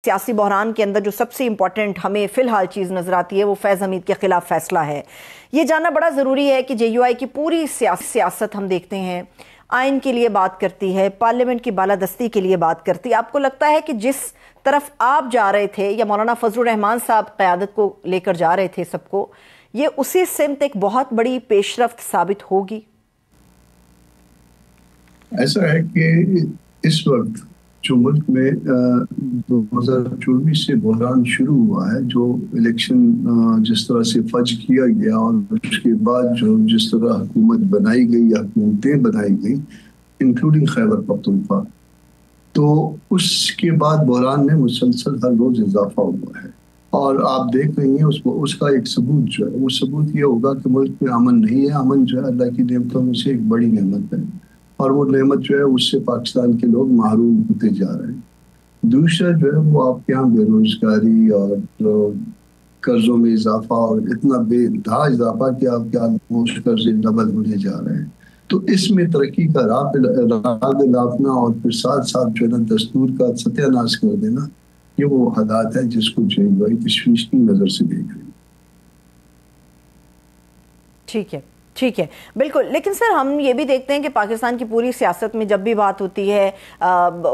सियासी बहरान के अंदर जो सबसे इंपॉर्टेंट हमें फिलहाल चीज़ नजर आती है वो फैज़ हमीद के खिलाफ फैसला है। ये जानना बड़ा ज़रूरी है कि JUI की पूरी सियासत हम देखते हैं आइन के लिए बात करती है, पार्लियामेंट की बालादस्ती के लिए बात करती है। आपको लगता है कि जिस तरफ आप जा रहे थे या मौलाना फजलुर रहमान साहब क़यादत को लेकर जा रहे थे सबको, ये उसी सिमत एक बहुत बड़ी पेशरफ्त साबित होगी? ऐसा है कि इस वक्त जो मुल्क में 2024 से बहरान शुरू हुआ है, जो इलेक्शन जिस तरह से फज किया गया और उसके बाद जो जिस तरह हुकूमत बनाई गई या हुकूमतें बनाई गई इंक्लूडिंग खैबर पख्तूनख्वा, तो उसके बाद बहरान में मुसलसल हर रोज इजाफा हुआ है। और आप देख रही हैं उसका एक सबूत जो है वो सबूत ये होगा कि मुल्क में अमन नहीं है। अमन जो है अल्लाह की नेमतों में से एक बड़ी नेमत है और वो नेमत जो है उससे पाकिस्तान के लोग महरूम होते जा रहे हैं। दूसरा जो है वो आपके यहाँ बेरोजगारी और कर्जों में इजाफा और इतना बेइंतहा इजाफा कि आपके ऑलमोस्ट कर्जे डबल होने जा रहे हैं। तो इसमें तरक्की का राह दिलाना और फिर साथ साथ जो है ना दस्तूर का सत्यानाश कर देना, ये वो हालात है जिसको JUI तशवीश की नजर से देख रही है। ठीक है, ठीक है, बिल्कुल। लेकिन सर हम ये भी देखते हैं कि पाकिस्तान की पूरी सियासत में जब भी बात होती है,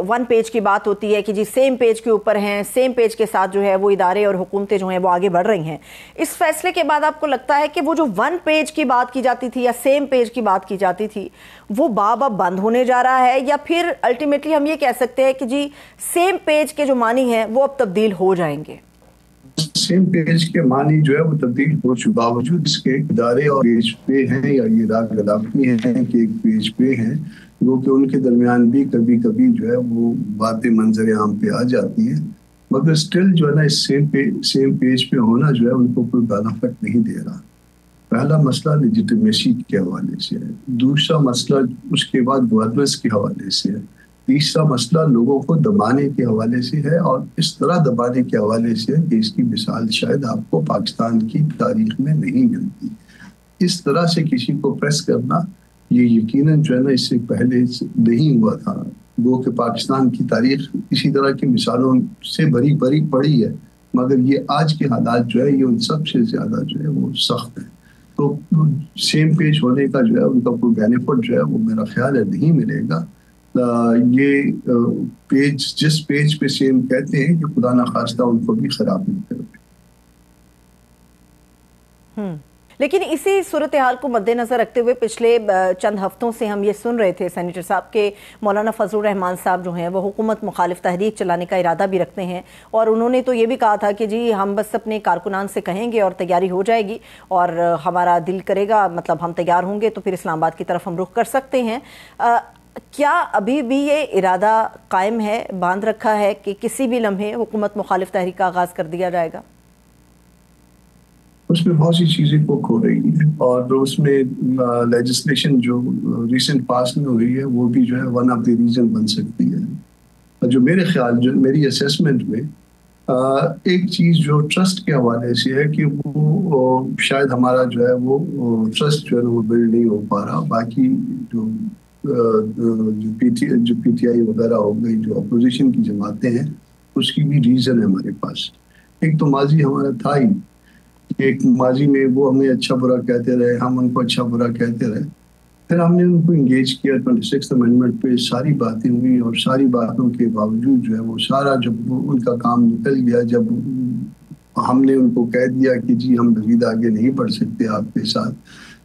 वन पेज की बात होती है कि जी सेम पेज के ऊपर हैं, सेम पेज के साथ जो है वो इदारे और हुकूमतें जो हैं वो आगे बढ़ रही हैं। इस फैसले के बाद आपको लगता है कि वो जो वन पेज की बात की जाती थी या सेम पेज की बात की जाती थी वो बाब अब बंद होने जा रहा है, या फिर अल्टीमेटली हम ये कह सकते हैं कि जी सेम पेज के जो मानी हैं वो अब तब्दील हो जाएंगे? सेम पेज के मानी जो है वो तब्दील हो चुका, बावजूद इसके इदारे और पेज पे हैं या ये राग गलाफी हैं कि एक पेज पे हैं, जो कि उनके दरमियान भी कभी कभी जो है वो बातें मंजर आम पे आ जाती हैं, मगर स्टिल जो है ना इस सेम पेज पे होना जो है उनको कोई बेनिफिट नहीं दे रहा। पहला मसला लेजिटिमेसी के हवाले से है, दूसरा मसला उसके बाद गवर्नेंस के हवाले से है, तीसरा मसला लोगों को दबाने के हवाले से है और इस तरह दबाने के हवाले से है कि इसकी मिसाल शायद आपको पाकिस्तान की तारीख में नहीं मिलती। इस तरह से किसी को प्रेस करना ये यकीनन जो है ना इससे पहले नहीं हुआ था। वो कि पाकिस्तान की तारीख इसी तरह की मिसालों से भरी भरी पड़ी है, मगर ये आज के हालात जो है ये उन सब से ज्यादा जो है वो सख्त है। तो सेम पेज होने का जो है उनका कोई बेनिफिट जो है वो मेरा ख्याल है नहीं मिलेगा। ये पेज जिस पेज पे सेम कहते हैं कि खुदा ना खास्ता उनको भी खराब नहीं करते। लेकिन इसी सूरत हाल को मद्देनजर रखते हुए पिछले चंद हफ्तों से हम ये सुन रहे थे सेनेटर साहब के मौलाना फजलुर रहमान साहब जो हैं वो हुकूमत मुखालिफ तहरीक चलाने का इरादा भी रखते हैं, और उन्होंने तो ये भी कहा था कि जी हम बस अपने कारकुनान से कहेंगे और तैयारी हो जाएगी और हमारा दिल करेगा, मतलब हम तैयार होंगे तो फिर इस्लामाबाद की तरफ हम रुख कर सकते हैं। क्या अभी भी ये इरादा कायम है, बांध रखा है कि किसी भी लम्हे हुकूमत मुखालिफ तहरीक का आगाज कर दिया जाएगा? उसमें बहुत सी चीजें कुक हो रही है और उसमें लेजिस्लेशन जो रिसेंट पास में हुई है वो भी जो है वन ऑफ द रीजन बन सकती है। जो मेरे ख्याल जो मेरी असेसमेंट में एक चीज जो ट्रस्ट के हवाले से है कि वो शायद हमारा जो है वो ट्रस्ट जो है वो बिल्ड नहीं हो पा रहा। बाकी जो PTI वगैरह हो गई, जो अपोजिशन की जमातें हैं, उसकी भी रीजन है हमारे पास। एक तो माजी हमारा था ही, एक माजी में वो हमें अच्छा बुरा कहते रहे, हम उनको अच्छा बुरा कहते रहे, फिर हमने उनको इंगेज किया 26th अमेंडमेंट पे, सारी बातें हुई और सारी बातों के बावजूद जो है वो सारा जब उनका काम निकल गया, जब हमने उनको कह दिया कि जी हम मज़ीद आगे नहीं बढ़ सकते आपके साथ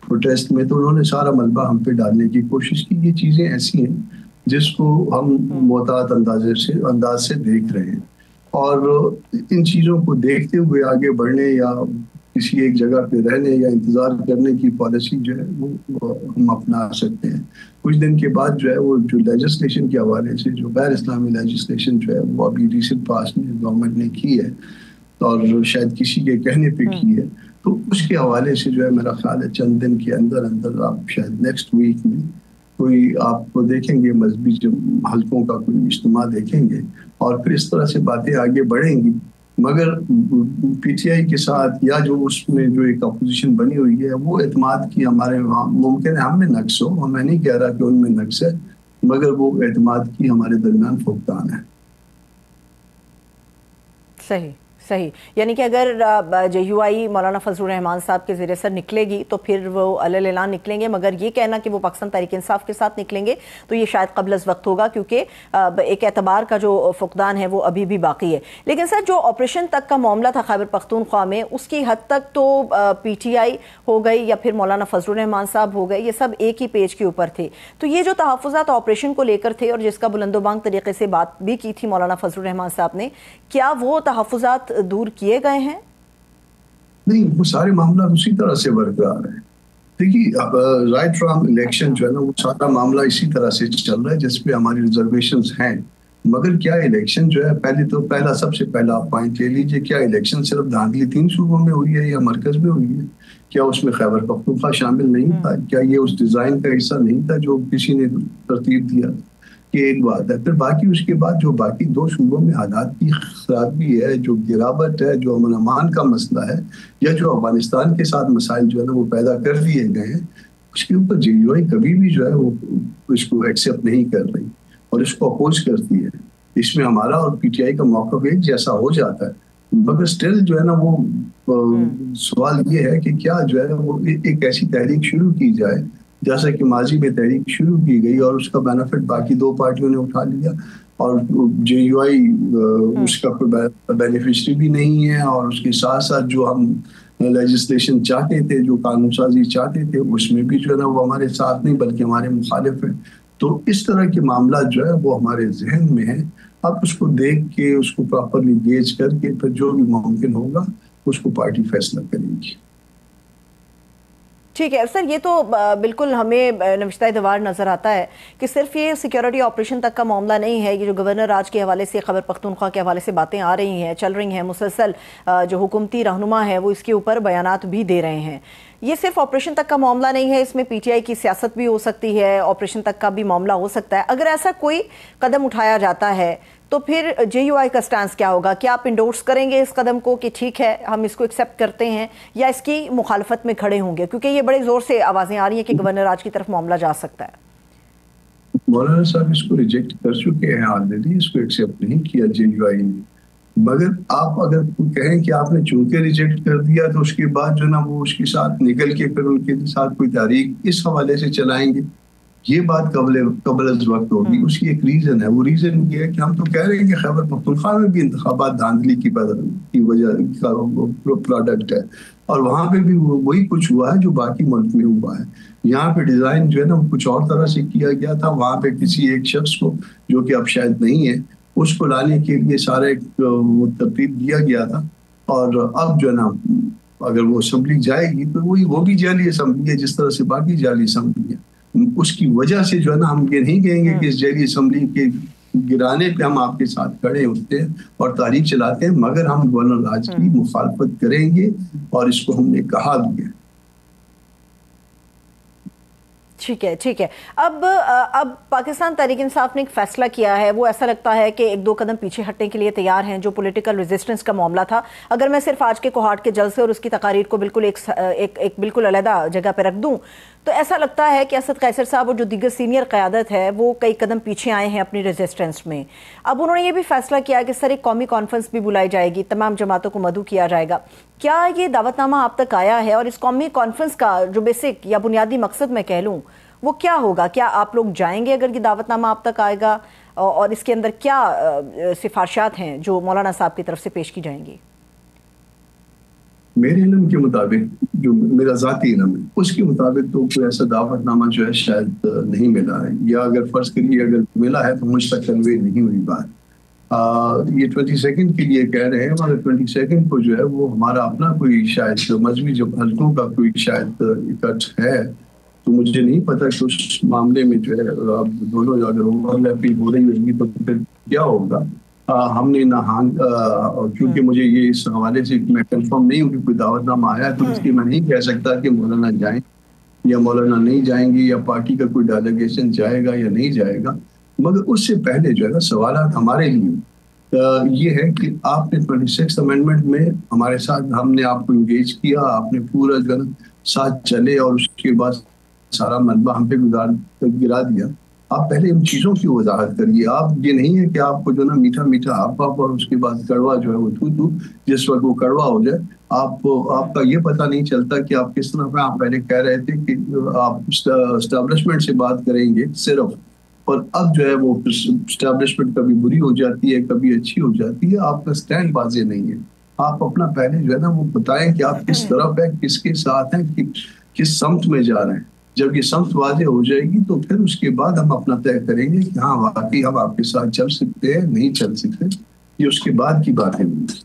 प्रोटेस्ट में, तो उन्होंने सारा मलबा हम पे डालने की कोशिश की। ये चीज़ें ऐसी हैं जिसको हम मोहतात अंदाज से देख रहे हैं और इन चीज़ों को देखते हुए आगे बढ़ने या किसी एक जगह पे रहने या इंतज़ार करने की पॉलिसी जो है वो हम अपना सकते हैं। कुछ दिन के बाद जो है वो जो लेजिस्लेशन के हवाले से जो गैर इस्लामी लेजिस्लेशन जो है वो अभी रिसेंट पास में गवर्नमेंट ने की है और शायद किसी के कहने पे की है, तो उसके हवाले से जो है मेरा ख्याल है चंद दिन के अंदर अंदर आप शायद नेक्स्ट वीक में कोई आपको देखेंगे मजहबी हलकों का कोई इज्तिमा देखेंगे और फिर इस तरह से बातें आगे बढ़ेंगी। मगर PTI के साथ या जो उसमें जो एक अपोजिशन बनी हुई है वो एतमाद की हमारे वहाँ मुमकिन है हम में नक्स हो, मैं नहीं कह रहा कि उनमें नक्स है, मगर वो एतमाद की हमारे दरमियान फुकदान है। सही सही, यानी कि अगर JUI मौलाना फजलुर रहमान साहब के ज़रिए से निकलेगी तो फिर वो अलल ऐलान निकलेंगे, मगर ये कहना कि वो पाकिस्तान तहरीक इंसाफ के साथ निकलेंगे तो ये शायद कबल अज़ वक्त होगा, क्योंकि एक एतबार का जो फुकदान है वो अभी भी बाकी है। लेकिन सर, जो ऑपरेशन तक का मामला था खैबर पख्तूनख्वा में, उसकी हद तक तो PTI हो गई या फिर मौलाना फजलुर रहमान साहब हो गए, ये सब एक ही पेज के ऊपर थे। तो ये जो तहफ़्फ़ुज़ात ऑपरेशन को लेकर थे और जिसका बुलंदोबांग तरीके से बात भी की थी मौलाना फजलुर रहमान साहब ने, क्या वो तहफ़्फ़ुज़ात दूर किए गए हैं? नहीं, वो सारे मामला उसी तरह से बरकरार है। देखिए, राइट फ्रॉम इलेक्शन जो है ना, वो सारा मामला इसी तरह से चल रहा है जिसपे हमारी रिजर्वेशंस हैं। मगर क्या इलेक्शन जो है, पहला सबसे पहला आप पॉइंट ले लीजिए, क्या इलेक्शन सिर्फ धांधली 3 सूबों में हुई है या मरकज में हुई है? क्या उसमें खैबर पख्तूनख्वा शामिल नहीं था? क्या ये उस डिजाइन का हिस्सा नहीं था जो किसी ने तरतीब दिया? ये एक बात है। फिर बाकी उसके बाद जो बाकी 2 सूबों में हालात की खराबी है, जो गिरावट है, जो अमन अमान का मसला है, या जो अफगानिस्तान के साथ मसाइल जो है ना वो पैदा कर दिए गए हैं, उसके ऊपर JUI कभी भी जो है वो इसको एक्सेप्ट नहीं कर रही और इसको अपोज करती है। इसमें हमारा और PTI का मौक़िफ़ एक जैसा हो जाता है, मगर स्टिल जो है ना वो सवाल ये है कि क्या जो है वो एक ऐसी तहरीक शुरू की जाए जैसा कि माजी में तहरीक शुरू की गई और उसका बेनिफिट बाकी 2 पार्टियों ने उठा लिया और JUI उसका कोई बेनिफिशियरी भी नहीं है, और उसके साथ साथ जो हम लेजिस्लेशन चाहते थे, जो कानून साजी चाहते थे, उसमें भी जो है ना वो हमारे साथ नहीं बल्कि हमारे मुखालिफ है। तो इस तरह के मामला जो है वो हमारे जहन में है। आप उसको देख के उसको प्रॉपरली गेज करके फिर जो भी मुमकिन होगा उसको पार्टी फैसला करेगी। ठीक है सर, ये तो बिल्कुल हमें नविश्ता-ए-दवार नज़र आता है कि सिर्फ ये सिक्योरिटी ऑपरेशन तक का मामला नहीं है। ये जो गवर्नर राज के हवाले से, खैबर पख्तूनख्वा के हवाले से बातें आ रही हैं, चल रही हैं, मुसलसल जो हुकूमती रहनुमा है वो इसके ऊपर बयानात भी दे रहे हैं। ये सिर्फ ऑपरेशन तक का मामला नहीं है, इसमें PTI की सियासत भी हो सकती है, ऑपरेशन तक का भी मामला हो सकता है। अगर ऐसा कोई कदम उठाया जाता है तो फिर JUI का स्टैंस क्या होगा? क्या आप इंडोर्स करेंगे इस कदम को कि ठीक है हम इसको एक्सेप्ट करते हैं, या इसकी मुखालफत में खड़े होंगे? क्योंकि ये बड़े जोर से आवाजें आ रही हैं कि गवर्नर राज की तरफ मामला जा सकता है। मौलाना साहब इसको रिजेक्ट कर चुके हैं ऑलरेडी, इसको एक्सेप्ट नहीं किया JUI ने। मगर आप अगर कहें कि आपने चूंकि रिजेक्ट कर दिया तो उसके बाद जो ना वो उसके साथ निकल के फिर उनके साथ कोई तारीख इस हवाले से चलाएंगे, ये बात कबल वक्त होगी। उसकी एक रीजन है, वो रीजन ये है कि हम तो कह रहे हैं कि खैबर पख्तूनख्वा में भी इंतखाबात धांधली की वजह का प्रोडक्ट है, और वहां पे भी वही कुछ हुआ है जो बाकी मुल्क में हुआ है। यहाँ पे डिजाइन जो है ना कुछ और तरह से किया गया था, वहां पे किसी एक शख्स को जो कि अब शायद नहीं है उसको लाने के लिए सारा वो तरतीब दिया गया था, और अब जो है ना अगर वो असम्बली जाएगी तो वो भी जाली असम्बली है जिस तरह से बाकी जाली असम्बली है। उसकी वजह से जो है ना हम ये नहीं कहेंगे कि इस जाली असम्बली के गिराने पे हम आपके साथ खड़े होते हैं और तारीख चलाते हैं, मगर हम गवर्नर राज की मुखालफत करेंगे और इसको हमने कहा भी है। ठीक है, ठीक है। अब पाकिस्तान तहरीक इंसाफ ने एक फैसला किया है, वो ऐसा लगता है कि 1-2 कदम पीछे हटने के लिए तैयार हैं। जो पॉलिटिकल रेजिस्टेंस का मामला था, अगर मैं सिर्फ आज के कोहाट के जलसे और उसकी तकारीर को बिल्कुल एक बिल्कुल अलग जगह पर रख दूं, तो ऐसा लगता है कि असद कैसर साहब और जो दीगर सीनियर क़यादत है वो कई कदम पीछे आए हैं अपनी रेजिस्टेंस में। अब उन्होंने ये भी फैसला किया कि सर एक कौमी कॉन्फ्रेंस भी बुलाई जाएगी, तमाम जमातों को मदऊ किया जाएगा। क्या ये दावतनामा आप तक आया है, और इस कौमी कॉन्फ्रेंस का जो बेसिक या बुनियादी मकसद मैं कह लूँ वो क्या होगा? क्या आप लोग जाएंगे अगर ये दावतनामा आप तक आएगा, और इसके अंदर क्या सिफारिशात हैं जो मौलाना साहब की तरफ से पेश की जाएंगी? मेरे इल्म के मुताबिक, जो मेरा ज़ाती इल्म है उसके मुताबिक तो कोई ऐसा दावतनामा जो है शायद नहीं मिला है, या अगर फर्ज करिए अगर मिला है तो मुझ तक कन्वे नहीं हुई बात। ये 22 के लिए कह रहे हैं, मगर 22 को जो है वो हमारा अपना कोई शायद मजहबी जो हल्कों का कोई शायद इकट्ठ है, तो मुझे नहीं पता कि उस मामले में जो है अब दोनों अगर ओवरलैपिंग हो रही होगी तो फिर क्या होगा। हमने ना क्योंकि मुझे ये इस हवाले से मैं कंफर्म नहीं हूँ कि कोई दावतनामा आया, तो इसलिए मैं नहीं कह सकता कि मौलाना जाएं या मौलाना नहीं जाएंगे, या पार्टी का कोई डेलीगेशन जाएगा या नहीं जाएगा। मगर उससे पहले जो है ना सवाल हमारे लिए ये है कि आपने 26 अमेंडमेंट में हमारे साथ, हमने आपको इंगेज किया, आपने पूरा जो साथ चले और उसके बाद सारा मनबा हम पे गिरा दिया। आप पहले इन चीजों की वजाहत करिए। आप ये नहीं है कि आपको जो ना मीठा मीठा आप और उसके बाद कड़वा जो है वो थू थू, जिस वक्त वो कड़वा हो जाए आपका ये पता नहीं चलता कि आप किस तरह। आप पहले कह रहे थे कि आप स्टैब्लिशमेंट से बात करेंगे सिर्फ, और अब जो है वो स्टैब्लिशमेंट कभी बुरी हो जाती है, कभी अच्छी हो जाती है। आपका स्टैंड वाजे नहीं है। आप अपना पहले जो है ना वो बताएं कि आप किस तरफ हैं, किसके साथ हैं, किस समत में जा रहे हैं। जब ये समत वाजे हो जाएगी तो फिर उसके बाद हम अपना तय करेंगे कि हाँ वाकई हम आपके साथ चल सकते हैं, नहीं चल सकते। ये उसके बाद की बातें होंगी।